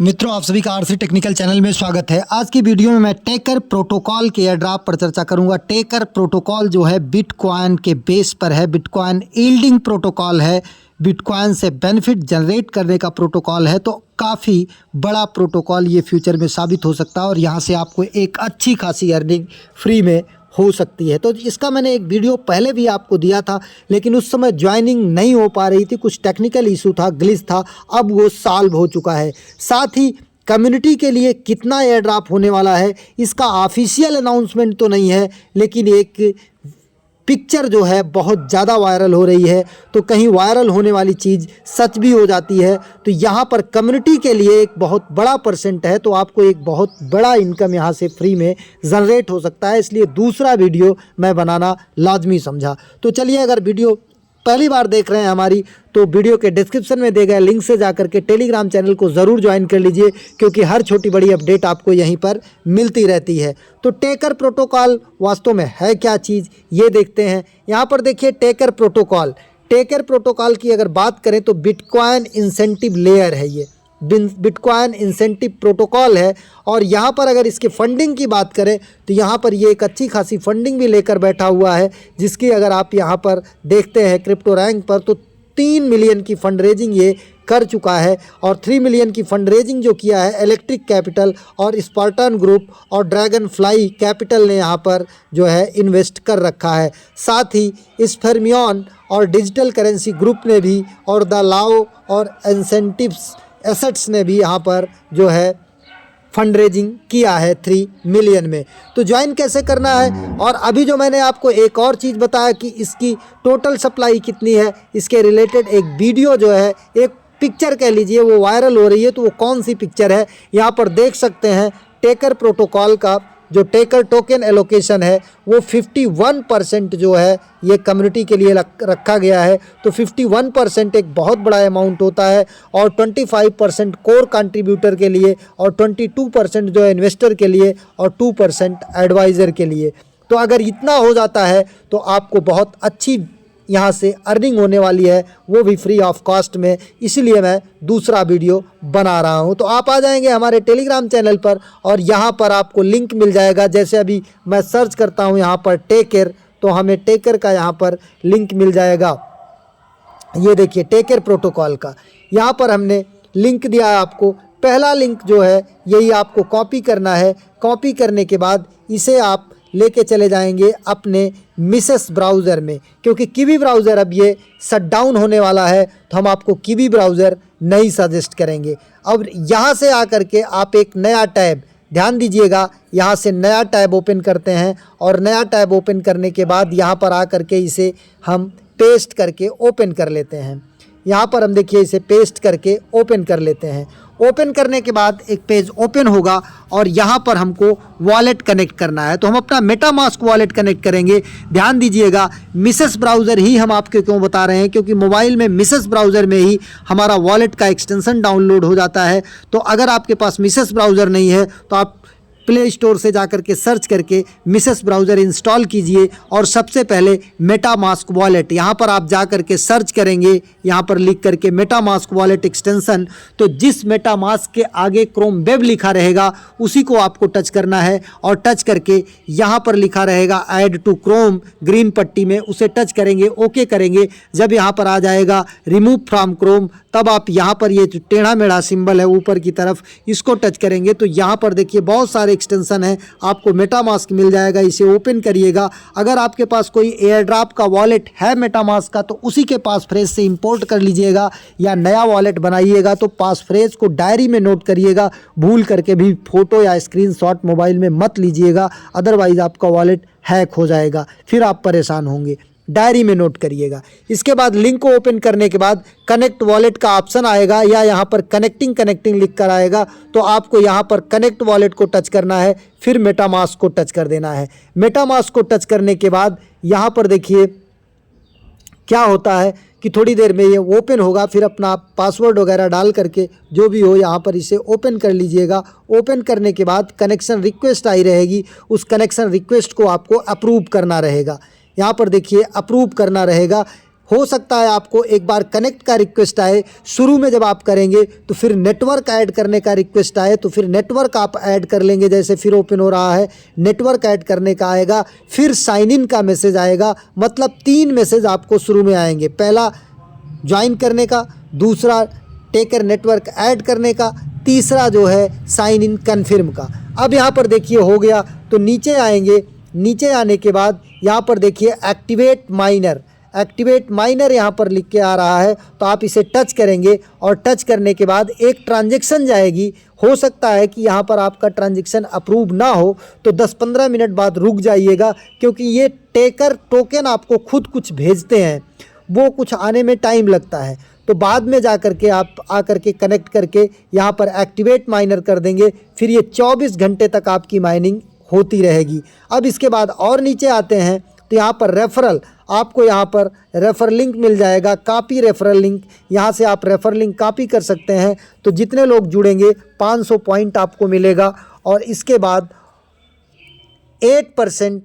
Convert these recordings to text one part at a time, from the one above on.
मित्रों, आप सभी का आरसी टेक्निकल चैनल में स्वागत है। आज की वीडियो में मैं टेकर प्रोटोकॉल के एयरड्रॉप पर चर्चा करूंगा। टेकर प्रोटोकॉल जो है बिटकॉइन के बेस पर है। बिटकॉइन यील्डिंग प्रोटोकॉल है, बिटकॉइन से बेनिफिट जनरेट करने का प्रोटोकॉल है। तो काफ़ी बड़ा प्रोटोकॉल ये फ्यूचर में साबित हो सकता है और यहाँ से आपको एक अच्छी खासी अर्निंग फ्री में हो सकती है। तो इसका मैंने एक वीडियो पहले भी आपको दिया था, लेकिन उस समय ज्वाइनिंग नहीं हो पा रही थी, कुछ टेक्निकल इशू था, ग्लिच था। अब वो सॉल्व हो चुका है। साथ ही कम्युनिटी के लिए कितना एयर ड्रॉप होने वाला है इसका ऑफिशियल अनाउंसमेंट तो नहीं है, लेकिन एक पिक्चर जो है बहुत ज़्यादा वायरल हो रही है। तो कहीं वायरल होने वाली चीज़ सच भी हो जाती है तो यहाँ पर कम्युनिटी के लिए एक बहुत बड़ा परसेंट है, तो आपको एक बहुत बड़ा इनकम यहाँ से फ्री में जनरेट हो सकता है। इसलिए दूसरा वीडियो मैं बनाना लाजमी समझा। तो चलिए, अगर वीडियो पहली बार देख रहे हैं हमारी, तो वीडियो के डिस्क्रिप्शन में दिए गए लिंक से जाकर के टेलीग्राम चैनल को ज़रूर ज्वाइन कर लीजिए, क्योंकि हर छोटी बड़ी अपडेट आपको यहीं पर मिलती रहती है। तो टेकर प्रोटोकॉल वास्तव में है क्या चीज़, ये देखते हैं। यहाँ पर देखिए टेकर प्रोटोकॉल। टेकर प्रोटोकॉल की अगर बात करें तो बिटकॉइन इंसेंटिव लेयर है, ये बिटकॉइन इंसेंटिव प्रोटोकॉल है। और यहाँ पर अगर इसके फंडिंग की बात करें तो यहाँ पर ये एक अच्छी खासी फंडिंग भी लेकर बैठा हुआ है, जिसकी अगर आप यहाँ पर देखते हैं क्रिप्टो रैंक पर, तो 3 मिलियन की फंड रेजिंग ये कर चुका है। और 3 मिलियन की फंड रेजिंग जो किया है इलेक्ट्रिक कैपिटल और स्पार्टन ग्रुप और ड्रैगन फ्लाई कैपिटल ने यहाँ पर जो है इन्वेस्ट कर रखा है। साथ ही इस फर्मियन और डिजिटल करेंसी ग्रुप ने भी, और द लाओ और इंसेंटिव्स एसेट्स ने भी यहाँ पर जो है फंड रेजिंग किया है 3 मिलियन में। तो ज्वाइन कैसे करना है, और अभी जो मैंने आपको एक और चीज़ बताया कि इसकी टोटल सप्लाई कितनी है, इसके रिलेटेड एक वीडियो जो है, एक पिक्चर कह लीजिए, वो वायरल हो रही है। तो वो कौन सी पिक्चर है, यहाँ पर देख सकते हैं। टेकर प्रोटोकॉल का जो टेकर टोकन एलोकेशन है वो 51% जो है ये कम्युनिटी के लिए रखा गया है। तो 51% एक बहुत बड़ा अमाउंट होता है, और 25% कोर कंट्रीब्यूटर के लिए, और 22% जो है इन्वेस्टर के लिए, और 2% एडवाइज़र के लिए। तो अगर इतना हो जाता है तो आपको बहुत अच्छी यहाँ से अर्निंग होने वाली है, वो भी फ्री ऑफ कॉस्ट में। इसलिए मैं दूसरा वीडियो बना रहा हूँ। तो आप आ जाएंगे हमारे टेलीग्राम चैनल पर, और यहाँ पर आपको लिंक मिल जाएगा। जैसे अभी मैं सर्च करता हूँ यहाँ पर टेकर, तो हमें टेकर का यहाँ पर लिंक मिल जाएगा। ये देखिए टेकर प्रोटोकॉल का यहाँ पर हमने लिंक दिया है आपको। पहला लिंक जो है यही आपको कॉपी करना है। कॉपी करने के बाद इसे आप लेके चले जाएंगे अपने मिसेस ब्राउज़र में, क्योंकि कीवी ब्राउज़र अब ये शट डाउन होने वाला है, तो हम आपको कीवी ब्राउज़र नहीं सजेस्ट करेंगे। अब यहाँ से आकर के आप एक नया टैब, ध्यान दीजिएगा, यहाँ से नया टैब ओपन करते हैं, और नया टैब ओपन करने के बाद यहाँ पर आकर के इसे हम पेस्ट करके ओपन कर लेते हैं। यहाँ पर हम देखिए इसे पेस्ट करके ओपन कर लेते हैं। ओपन करने के बाद एक पेज ओपन होगा, और यहाँ पर हमको वॉलेट कनेक्ट करना है। तो हम अपना मेटामास्क वॉलेट कनेक्ट करेंगे। ध्यान दीजिएगा, मिसेस ब्राउज़र ही हम आपको क्यों बता रहे हैं, क्योंकि मोबाइल में मिसेस ब्राउज़र में ही हमारा वॉलेट का एक्सटेंशन डाउनलोड हो जाता है। तो अगर आपके पास मिसेस ब्राउज़र नहीं है तो आप प्ले स्टोर से जाकर के सर्च करके मिसेस ब्राउज़र इंस्टॉल कीजिए, और सबसे पहले मेटामास्क वॉलेट यहाँ पर आप जा कर के सर्च करेंगे, यहाँ पर लिख करके मेटामास्क वॉलेट एक्सटेंशन। तो जिस मेटामास्क के आगे क्रोम वेब लिखा रहेगा उसी को आपको टच करना है, और टच करके यहाँ पर लिखा रहेगा ऐड टू क्रोम ग्रीन पट्टी में, उसे टच करेंगे, ओके करेंगे। जब यहाँ पर आ जाएगा रिमूव फ्रॉम क्रोम, तब आप यहाँ पर ये जो टेढ़ा मेढ़ा सिंबल है ऊपर की तरफ, इसको टच करेंगे। तो यहाँ पर देखिए बहुत सारे एक्सटेंशन है, आपको मेटामास्क मिल जाएगा, इसे ओपन करिएगा। अगर आपके पास कोई एयर ड्रॉप का वॉलेट है मेटामास्क का, तो उसी के पास फ्रेज से इंपोर्ट कर लीजिएगा, या नया वॉलेट बनाइएगा तो पास फ्रेज को डायरी में नोट करिएगा। भूल करके भी फ़ोटो या स्क्रीनशॉट मोबाइल में मत लीजिएगा, अदरवाइज़ आपका वॉलेट हैक हो जाएगा, फिर आप परेशान होंगे। डायरी में नोट करिएगा। इसके बाद लिंक को ओपन करने के बाद कनेक्ट वॉलेट का ऑप्शन आएगा, या यहाँ पर कनेक्टिंग लिख कर आएगा। तो आपको यहाँ पर कनेक्ट वॉलेट को टच करना है, फिर मेटामास्क को टच कर देना है। मेटामास्क को टच करने के बाद यहाँ पर देखिए क्या होता है कि थोड़ी देर में ये ओपन होगा, फिर अपना पासवर्ड वगैरह डाल करके जो भी हो यहाँ पर इसे ओपन कर लीजिएगा। ओपन करने के बाद कनेक्शन रिक्वेस्ट आई रहेगी, उस कनेक्शन रिक्वेस्ट को आपको अप्रूव करना रहेगा। यहाँ पर देखिए अप्रूव करना रहेगा। हो सकता है आपको एक बार कनेक्ट का रिक्वेस्ट आए, शुरू में जब आप करेंगे तो फिर नेटवर्क ऐड करने का रिक्वेस्ट आए तो फिर नेटवर्क आप ऐड कर लेंगे, जैसे फिर ओपन हो रहा है, नेटवर्क ऐड करने का आएगा, फिर साइन इन का मैसेज आएगा। मतलब 3 मैसेज आपको शुरू में आएंगे, पहला ज्वाइन करने का, दूसरा टेकर नेटवर्क ऐड करने का, तीसरा जो है साइन इन कन्फर्म का। अब यहाँ पर देखिए हो गया, तो नीचे आएंगे, नीचे आने के बाद यहाँ पर देखिए एक्टिवेट माइनर यहाँ पर लिख के आ रहा है, तो आप इसे टच करेंगे और टच करने के बाद एक ट्रांजैक्शन जाएगी। हो सकता है कि यहाँ पर आपका ट्रांजैक्शन अप्रूव ना हो तो 10-15 मिनट बाद रुक जाइएगा, क्योंकि ये टेकर टोकन आपको खुद कुछ भेजते हैं, वो कुछ आने में टाइम लगता है। तो बाद में जा कर के आप आकर के कनेक्ट करके यहाँ पर एक्टिवेट माइनर कर देंगे, फिर ये 24 घंटे तक आपकी माइनिंग होती रहेगी। अब इसके बाद और नीचे आते हैं तो यहाँ पर रेफरल, आपको यहाँ पर रेफर लिंक मिल जाएगा, कॉपी रेफरल लिंक, यहाँ से आप रेफर लिंक कॉपी कर सकते हैं। तो जितने लोग जुड़ेंगे 500 पॉइंट आपको मिलेगा, और इसके बाद 8%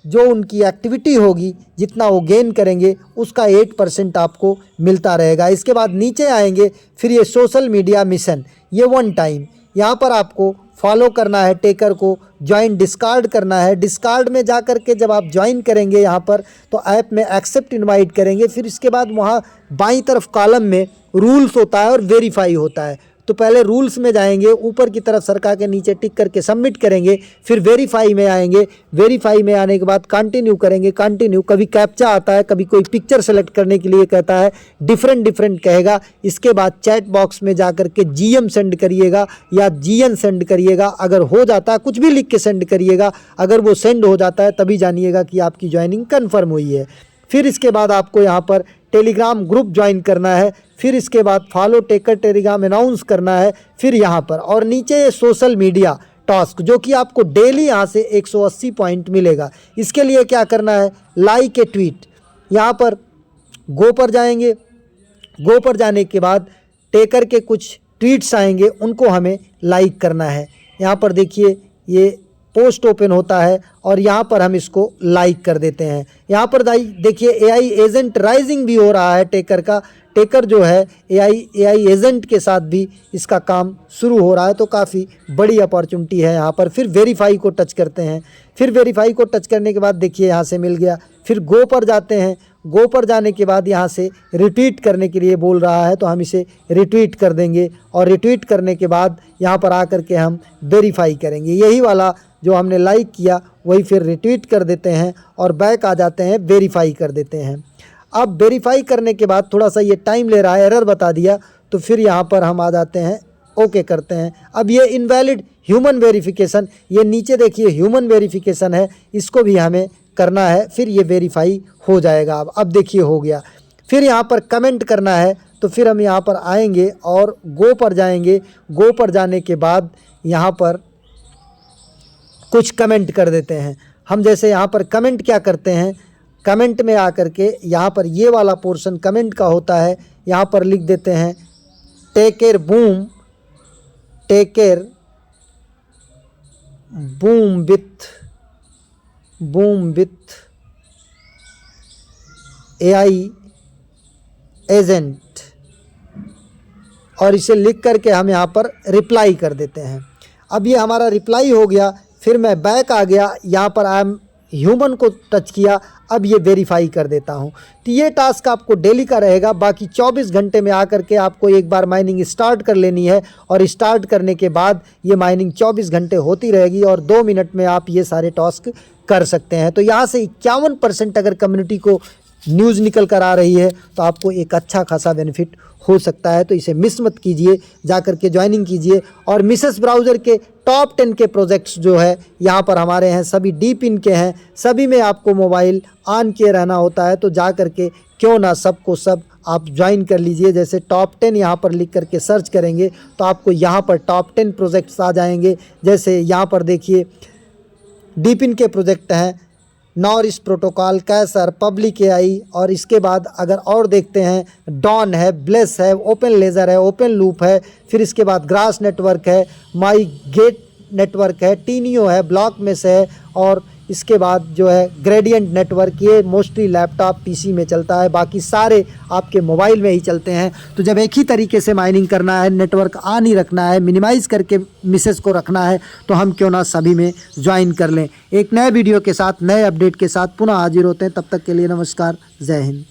जो उनकी एक्टिविटी होगी, जितना वो गेन करेंगे उसका 8% आपको मिलता रहेगा। इसके बाद नीचे आएंगे, फिर ये सोशल मीडिया मिशन, ये 1 टाइम, यहाँ पर आपको फॉलो करना है टेकर को, ज्वाइन डिस्कार्ड करना है। डिस्कार्ड में जा कर के जब आप ज्वाइन करेंगे यहाँ पर, तो ऐप में एक्सेप्ट इनवाइट करेंगे, फिर इसके बाद वहाँ बाईं तरफ कॉलम में रूल्स होता है और वेरीफाई होता है। तो पहले रूल्स में जाएंगे, ऊपर की तरफ सरका के नीचे टिक करके सबमिट करेंगे, फिर वेरीफाई में आएंगे, वेरीफाई में आने के बाद कंटिन्यू करेंगे, कंटिन्यू, कभी कैप्चा आता है, कभी कोई पिक्चर सेलेक्ट करने के लिए कहता है, डिफरेंट कहेगा। इसके बाद चैट बॉक्स में जा कर के GM सेंड करिएगा या GN सेंड करिएगा, अगर हो जाता है कुछ भी लिख के सेंड करिएगा, अगर वो सेंड हो जाता है तभी जानिएगा कि आपकी ज्वाइनिंग कन्फर्म हुई है। फिर इसके बाद आपको यहाँ पर टेलीग्राम ग्रुप ज्वाइन करना है, फिर इसके बाद फॉलो टेकर टेलीग्राम अनाउंस करना है, फिर यहाँ पर और नीचे सोशल मीडिया टास्क, जो कि आपको डेली यहाँ से 180 पॉइंट मिलेगा। इसके लिए क्या करना है, लाइक ए ट्वीट, यहाँ पर गो पर जाएंगे, गो पर जाने के बाद टेकर के कुछ ट्वीट्स आएंगे, उनको हमें लाइक करना है। यहाँ पर देखिए ये पोस्ट ओपन होता है और यहाँ पर हम इसको लाइक कर देते हैं। यहाँ पर देखिए AI एजेंट राइजिंग भी हो रहा है टेकर का, टेकर जो है AI एजेंट के साथ भी इसका काम शुरू हो रहा है, तो काफ़ी बड़ी अपॉर्चुनिटी है यहाँ पर। फिर वेरीफाई को टच करते हैं, फिर वेरीफाई को टच करने के बाद देखिए यहाँ से मिल गया, फिर गो पर जाते हैं, गो पर जाने के बाद यहाँ से रिट्वीट करने के लिए बोल रहा है, तो हम इसे रिट्वीट कर देंगे, और रिट्वीट करने के बाद यहाँ पर आकर के हम वेरीफाई करेंगे। यही वाला जो हमने लाइक किया वही फिर रिट्वीट कर देते हैं और बैक आ जाते हैं, वेरीफाई कर देते हैं। अब वेरीफाई करने के बाद थोड़ा सा ये टाइम ले रहा है, एरर बता दिया, तो फिर यहाँ पर हम आ जाते हैं, ओके करते हैं। अब ये इनवैलिड ह्यूमन वेरिफिकेशन, ये नीचे देखिए ह्यूमन वेरिफिकेशन है, इसको भी हमें करना है, फिर ये वेरीफाई हो जाएगा। अब देखिए हो गया। फिर यहाँ पर कमेंट करना है, तो फिर हम यहाँ पर आएंगे और गो पर जाएंगे। गो पर जाने के बाद यहाँ पर कुछ कमेंट कर देते हैं हम। जैसे यहाँ पर कमेंट क्या करते हैं, कमेंट में आकर के यहाँ पर ये वाला पोर्शन कमेंट का होता है, यहाँ पर लिख देते हैं take care boom, take care boom with AI agent, और इसे लिख करके हम यहाँ पर रिप्लाई कर देते हैं। अब ये हमारा रिप्लाई हो गया, फिर मैं बैक आ गया, यहाँ पर आई एम ह्यूमन को टच किया, अब ये वेरीफाई कर देता हूँ। तो ये टास्क आपको डेली का रहेगा, बाकी 24 घंटे में आकर के आपको एक बार माइनिंग स्टार्ट कर लेनी है, और स्टार्ट करने के बाद ये माइनिंग 24 घंटे होती रहेगी, और 2 मिनट में आप ये सारे टास्क कर सकते हैं। तो यहाँ से 51% अगर कम्युनिटी को न्यूज़ निकल कर आ रही है, तो आपको एक अच्छा खासा बेनिफिट हो सकता है। तो इसे मिस मत कीजिए, जा कर के ज्वाइनिंग कीजिए। और मिसेस ब्राउज़र के टॉप 10 के प्रोजेक्ट्स जो है यहाँ पर हमारे हैं, सभी डीप इन के हैं, सभी में आपको मोबाइल ऑन किए रहना होता है। तो जा कर के क्यों ना सबको सब आप ज्वाइन कर लीजिए। जैसे टॉप 10 यहाँ पर लिख करके सर्च करेंगे तो आपको यहाँ पर टॉप 10 प्रोजेक्ट्स आ जाएंगे। जैसे यहाँ पर देखिए डीप इन के प्रोजेक्ट हैं, नॉरिस प्रोटोकॉल, कैसर, पब्लिक AI, और इसके बाद अगर और देखते हैं डॉन है, ब्लेस है, ओपन लेज़र है, ओपन लूप है, फिर इसके बाद ग्रास नेटवर्क है, माई गेट नेटवर्क है, टीनियो है, ब्लॉक मेस है, और इसके बाद जो है ग्रेडियंट नेटवर्क, ये मोस्टली लैपटॉप पीसी में चलता है, बाकी सारे आपके मोबाइल में ही चलते हैं। तो जब एक ही तरीके से माइनिंग करना है, नेटवर्क ऑन ही रखना है, मिनिमाइज़ करके मिसेज को रखना है, तो हम क्यों ना सभी में ज्वाइन कर लें। एक नए वीडियो के साथ, नए अपडेट के साथ पुनः हाजिर होते हैं। तब तक के लिए नमस्कार, जय हिंद।